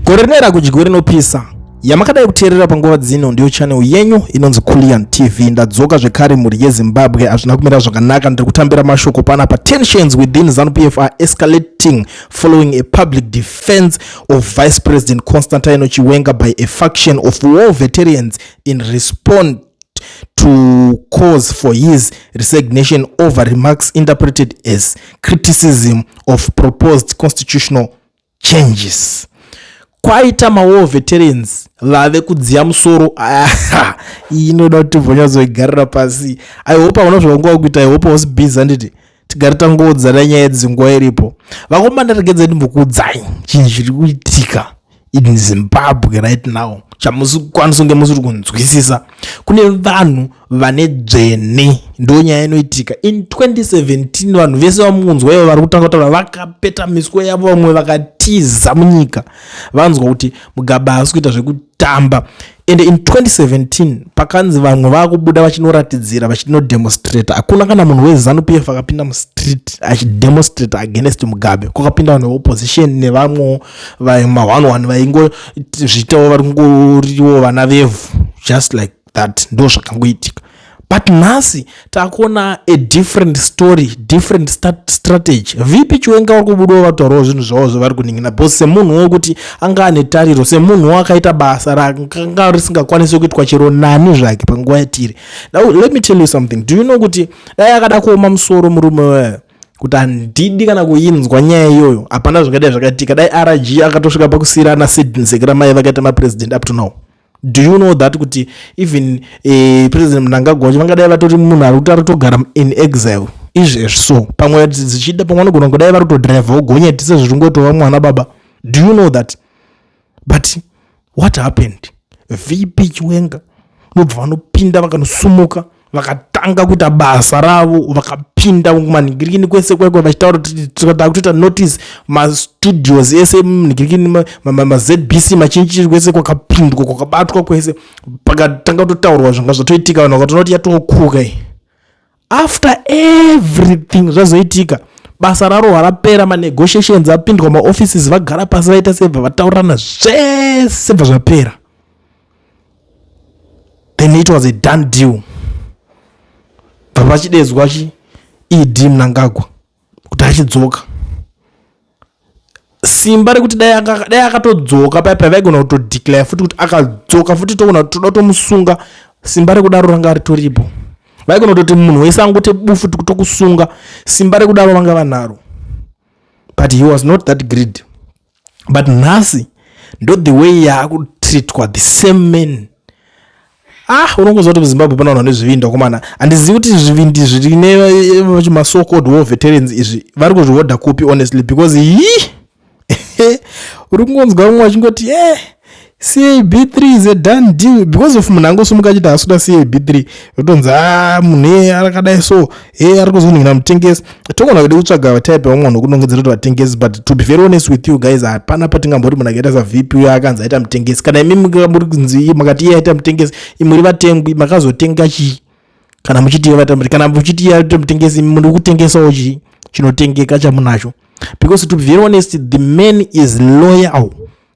Gorenera kujigori nopisa yamakadai kuteerera panguva dzino ndiyo channel yenyu inonzi Kulian TV. Ndadzoka zvekare muri yeZimbabwe. Hazvina kumira zvakanaka. Ndiri kutambira mashoko panapa. Tensions within ZANU-PF are escalating following a public defense of Vice President Constantino Chiwenga by a faction of war veterans in response to cause for his resignation over remarks interpreted as criticism of proposed constitutional changes. Kwaita war veterans vave kudziya musoro inoda kuti vonyazoigarira pasi. I hope aona zvaunga kuita. I hope was busy anditi tigari tangodzana nyaya dzinguva iripo. Vakomana regedza ndimbokudzai chinhu chiri kuitika in Zimbabwe right now. Chamusikwanisa kunge musiri kunzwisisa. Kune vanhu vane dzvene ndo nyaya inoitika. In 2017 vanhu vese vamunzwa ivo vari kutanga kutaura vakapeta miswe yavo, vamwe vakatiza munyika. Vanzwa kuti Mugabe haasi kuita zvekutamba. And in 2017 pakanzi vamwe vakubuda vachinoratidzira vachinodemonstrate. Hakuna kana munhu weZANU-PF akapinda mustreet achidemonstrate against Mugabe. Kwakapinda vanhu veopposition nevamwe vama11 vaingozvitawo vari kungoriwo vana vevhu, just like that. Ndo zvakangoitika. But nhasi takuona a different story, different strategy. Vipi Chiwenga vari kubudawo vataurawo zvinhu zvavo zvavari kuningina. Bosi semunhu wokuti anga ane tariro, semunhu wakaita basa rakanga risingakwanisi kuitwa chero nani zvake panguva yatiri. Now let me tell you something. Do you know kuti dai akada kuoma musoro murume wewe kuti handidi kana kuinzwa nyaya iyoyo, hapana zvingadai zvakaitika. Dai RG akatosvika pakusiyirana sedinzekera mai vakaita mapresident up to now. Do you know that kuti even President Mnangagwa vangadai vatori munhu ari kuti arikutogara in exile izvezvi so pamwe zichida pamwe anogona kudai vari kutodrive ogonyetisa zviringotova mwana baba. Do you know that? But what happened? Vipi Chiwenga nobva vanopinda vakanosumuka vakatanga kuita basa ravo, vakapinda kumanhingirikini kwese kwekwe vachitaura kuti tikada kutoita notice mastudios ese munhingirikini maZBC machinji kwese kwakapindwa kwakabatwa kwese pakatanga kutotaurwa zvanga zvatoitika. Vanhu vakatonoti yatokuka. After everything zvazoitika basa raro harapera, manegotiations apindwa maoffices vagara pasi vaita sebva vataurana zvese bva zvapera. Then it was a done deal. Vachidedzwa ED Mnangagwa kuti achidzoka. Simba rekuti dai akatodzoka paya vaigona kutodeclare futi kuti akadzoka futi toona toda tomusunga. Simba rekudaro ranga ritoripo. Vaigona kutoti munhu wese angote bufu tokusunga. Simba rekudaro vanga vanaro. But he was not that greedy. But nhasi not the way yaakutreatwa the same men. Unongozwa kuti Zimbabwe pana vanhu nezvivindi komana. Handizivi kuti zvivindi zvine so called war veterans izvi vari kuzvihodha kupi honestly, because uri kungonzwa mumwe achingoti CAB3 is a done deal because of munhu angosumuka achiti hasuda CAB3 yotonzi munhu arakadai so ari kuzoningina mutengesi. Togona kuti kutsvaga vatype vamwe vanhu kunongedzera kuti vatengesi, but to be very honest with you guys, hapana patingambori munhu akaita saVP uyo akanzi aita mutengesi. Kana imi muri kunzi makati iye aita mutengesi, muri vatengwi makazotenga chii? Kana muchiti vatamuri, kana muchiti aita mutengesi, muri kutengesawo chii chinotengeka chamunacho? Because to be very honest, the man is loyal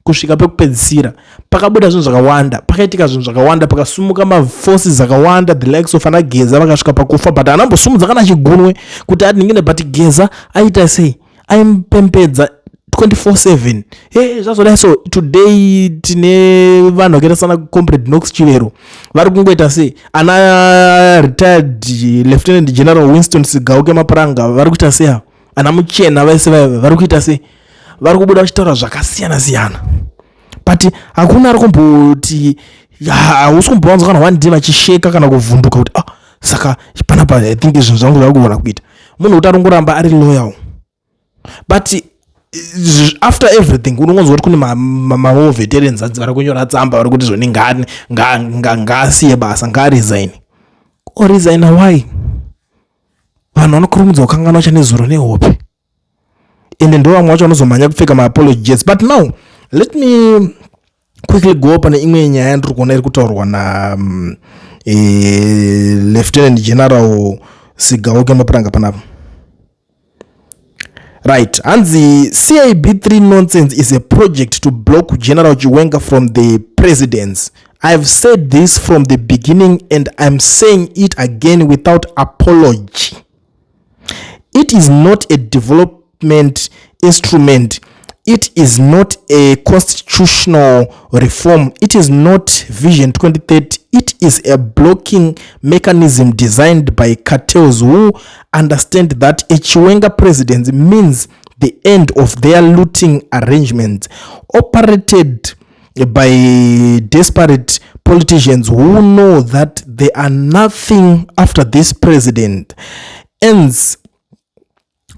kusvika pekupedzisira. Pakabuda zvinhu zvakawanda, pakaitika zvinhu zvakawanda, pakasumuka maforces akawanda, the likes of Geza vakasvika pakufa, but anambosumudza kana chigunwe kuti atiningine. But Geza aita sei? Aimpempedza 24/7. Zvazodai so today tine vanhu vakaita sana Comrade Knox Chivero vari kungoita sei? Ana retired Lieutenant General Winston Sigauke Mapuranga vari kuita sei? Ana muchena vese vari kuita sei? Vari kubuda vachitaura zvakasiyana siyana. But hakuna ari kumboti hausi kumbowanzwa kana one day vachisheka kana kuvhunduka kuti saka panapa I think zvinhu zvangu zvava kugona kuita. Munhu kuti arongoramba ari loyal. But after everything unongonzwa kuti kune ma veterans vari kunyora tsamba vari kuti zvoni ngaasiye basa, ngaresign. Resign why? Vanhu vanokurumidza kukanganwa chanezuro nehope. And ndo vamwe vacho vanozomhanya kupfeka ma-apologies. But now let me quickly go up on imwe nyaya yandiri kuona iri kutaurwa na Lieutenant General Sigauke Mapuranga panapa. Right, and the CIB3 nonsense is a project to block General Chiwenga from the presidency. I've said this from the beginning and I'm saying it again without apology. It is not a development instrument. It is not a constitutional reform. It is not Vision 2030. It is a blocking mechanism designed by cartels who understand that a Chiwenga presidency means the end of their looting arrangements, operated by desperate politicians who know that they are nothing after this president, ends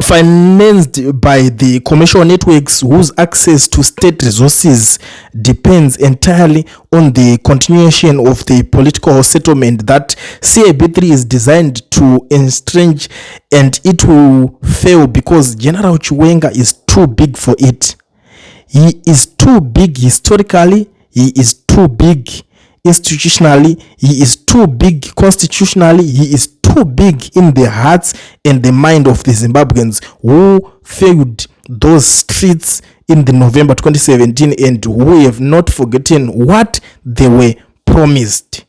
financed by the commercial networks whose access to state resources depends entirely on the continuation of the political settlement that CIB3 is designed to estrange, and it will fail because General Chiwenga is too big for it. He is too big historically, he is too big institutionally, he is too big constitutionally, he is too big in the hearts and the mind of the Zimbabweans who failed those streets in the November 2017 and who have not forgotten what they were promised.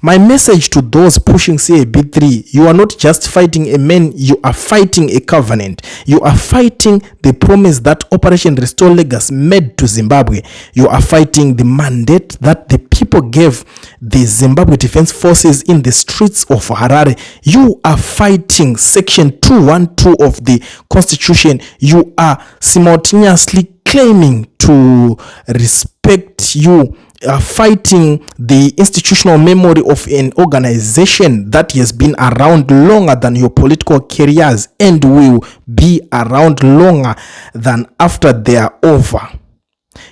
My message to those pushing CIB3, you are not just fighting a man, you are fighting a covenant. You are fighting the promise that Operation Restore Legacy made to Zimbabwe. You are fighting the mandate that the people gave the Zimbabwe Defense Forces in the streets of Harare. You are fighting Section 212 of the Constitution. You are simultaneously claiming to respect you. Fighting the institutional memory of an organization that has been around longer than your political careers and will be around longer than after they are over.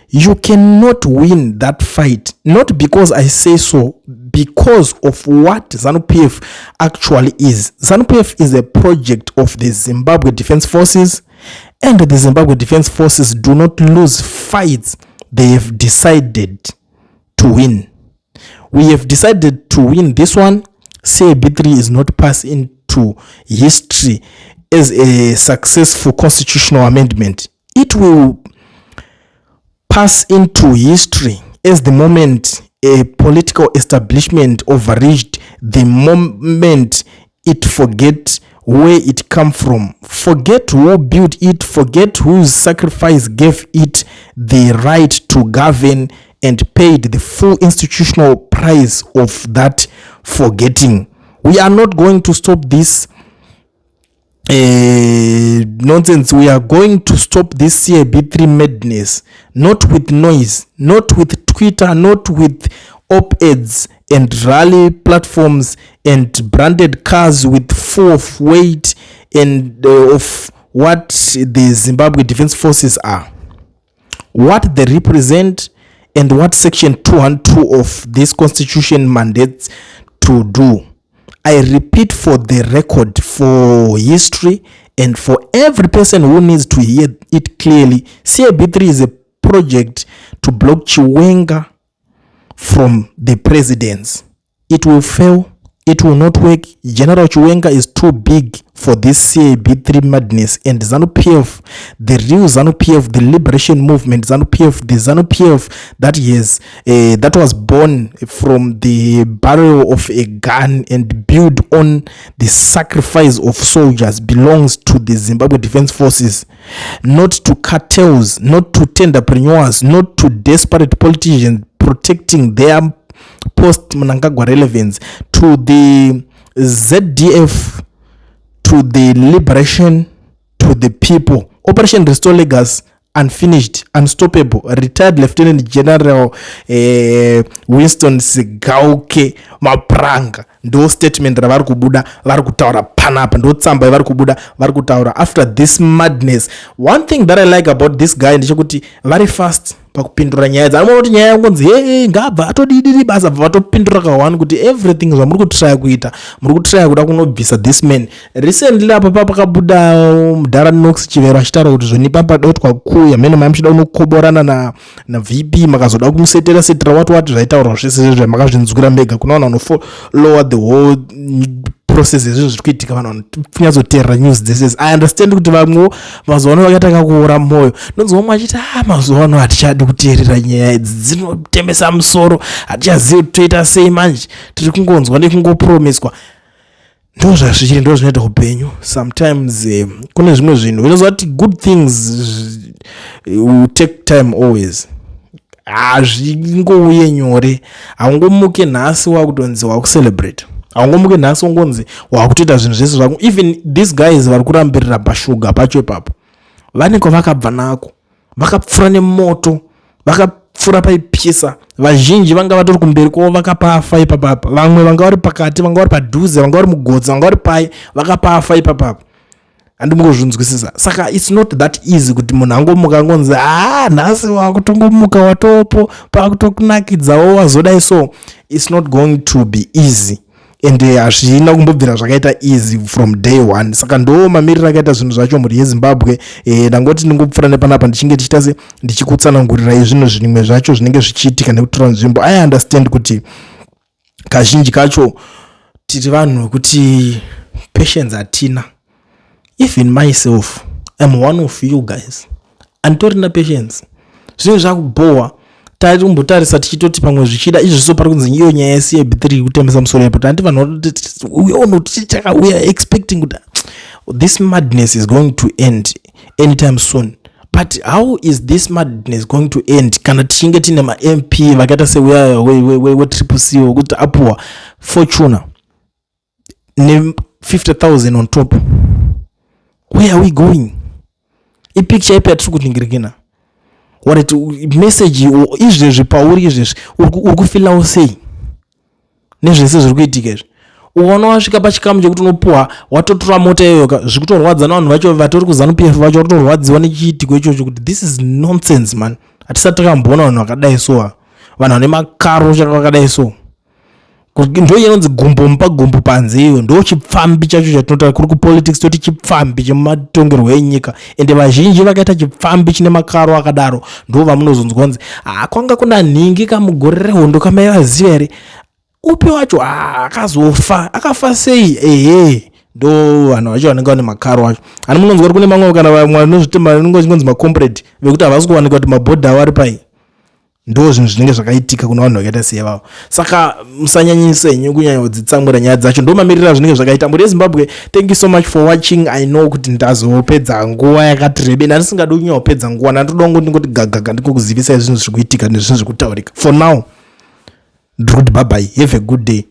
You cannot win that fight, not because I say so, because of what ZANU-PF actually is. ZANU-PF is a project of the Zimbabwe Defense Forces, and the Zimbabwe Defense Forces do not lose fights they have decided to win. We have decided to win this one. CIB3 is not passed into history as a successful constitutional amendment. It will pass into history as the moment a political establishment overreached, the moment it forget where it come from, forget who built it, forget whose sacrifice gave it the right to govern, and paid the full institutional price of that forgetting. We are not going to stop this nonsense. We are going to stop this CIB3 madness, not with noise, not with Twitter, not with op-eds and rally platforms and branded cars with full of weight and of what the Zimbabwe Defense Forces are, what they represent, and what Section 212 of this constitution mandates to do. I repeat for the record, for history, and for every person who needs to hear it clearly, CIB3 is a project to block Chiwenga from the presidency. It will fail. It will not work. General Chiwenga is too big for this CIB3 madness, and ZANU-PF, the real ZANU-PF, the liberation movement, ZANU-PF, the ZANU-PF that was born from the barrel of a gun and built on the sacrifice of soldiers, belongs to the Zimbabwe Defense Forces, not to cartels, not to tenderpreneurs, not to desperate politicians protecting their post-Mnangagwa relevance, to the ZDF, to the liberation, to the people. Operation Restore Legacy, unfinished, unstoppable. Retired Lieutenant General Winston Sigauke Mapranga ndo statement ravari kubuda vari kutaura panapa, ndo tsamba vari kubuda vari kutaura after this madness. One thing that I like about this guy ndechekuti very fast pakupindura nyaya dzanomona kuti nyaya yangonzi ngabva atodidiri basa bva vatopindura kawani kuti everything zvamuri kutraya kuita muri kutraya kuda kunobvisa this man. Recently apa pakakabuda mudhara Nox Chivero achitaura kuti zvonipa padotwa kuya mene mamuchida unokoborana na VP makazoda kumusetera setera watu zvaitaurwa zvese zvamakazvinzwira mega kunaona unofollowa the whole process ezvinhu zviri kuitika vanhu vanyazoteerera news this. I understand kuti vamwe mazuva ano vakatanga kuora mwoyo. Ndonzwa mumwe achiti mazuva ano hatichadi kuteerera nyaya idzi dzinotembesa musoro, hatichazivi kuti toita sei manje, tiri kungonzwa nekungopromiswa. Ndo zvazvichiri, ndo zvinoita upenyu. Sometimes kune zvimwe zvinhu unozwa kuti good things will take time always. Hazvingouye nyore. Haungomuke nhasi wakutonzi wakucelebrate, haungomuke nhasi ungonzi wakutoita zvinhu zvese zvako. Even these guys vari kurambirira pashuga pacho ipapo, vane kwavakabva nako, vakapfura nemoto, vakapfura paipisa. Vazhinji vanga vatori kumberi kwavo vakapafa ipapapa, vamwe vanga vari pakati, vanga vari padhuze, vanga vari mugodzi, vanga vari pai, vakapafa ipapapa. Handimungozvinzwisisa. Saka it's not that easy kuti munhu angomuka angonzi nhasi wakutongomuka watopo pakutokunakidzawo wazodai so. It's not going to be easy, and hazvina kumbobvira zvakaita easy from day one. Saka ndo mamiriro akaita zvinhu zvacho mhuri yeZimbabwe. Ndangoti ndingopfura nepanapa ndichinge tichita se ndichikutsanangurirai zvinhu zvimwe zvacho zvinenge zvichiitika nekutora nzvimbo. I understand kuti kazhinji kacho tiri vanhu kuti patience hatina. Even myself, I'm one of you guys. Anditorina patience. Zvinhu zvakubohwa. Tari kumbotarisa tichitoti pamwe zvichida izviso pari kunzi iyo nyaya yeCB3 kutembesa musoro yapo. Tandi vanhu we are expecting kuti this madness is going to end anytime soon. But how is this madness going to end? Kana tichinge tine ma-MP vakaita seuya we-CCC wokuti apuwa Fortuna ne 50,000 on top. Where are we going? I picture ipi atiri kuningirikina. What message izvezvi pauri izvezvi uri kufilawo sei nezvese zviri kuitika izvi? Ukaona wasvika pachikamu chekuti unopuwa watotora mota iyoyo zvikutorwadza navanhu vacho vatori kuZANU-PF vacho watotorwadziwa nechiitiko ichocho kuti this is nonsense man. Hatisati takamboona vanhu vakadai so, vanhu vane makaro vakadai so. Ndo inonzi gumbo mupagumbo panze iyo, ndo chipfambi chacho chatinota kuri kupolitics toti chipfambi chematongerwo enyika. Ende vazhinji vakaita chipfambi chine makaro akadaro ndo vamunozonzwa kunzi kwanga kuna nhingi kamugore rehondo kamaivaziva here, upi wacho akazofa, akafa sei? Ndo vanhu vacho vanenge vane makaro acho. Ani munonzwa kuti kune mamwe kana vamwe vanozvitema vanonzi macomrade vekuti havasi kuwanika kuti mabhodha avo ari pai. Ndo zvinhu zvinenge zvakaitika kuna vanhu vakaita sevavo. Saka musanyanyise henyu kunyanya kudzitsamwira nyaya dzacho. Ndo mamiriro zvinenge zvakaita mhuri yeZimbabwe. Thank you so much for watching. I know kuti ndazopedza nguva yakati rebei, handisingadi kunyanya kupedza nguva, ndandoda ngoti gagaga ndikukuzivisa zvinhu zviri kuitika nezvinhu zviri kutaurika. For now, ndiri kuti bye bye, have a good day.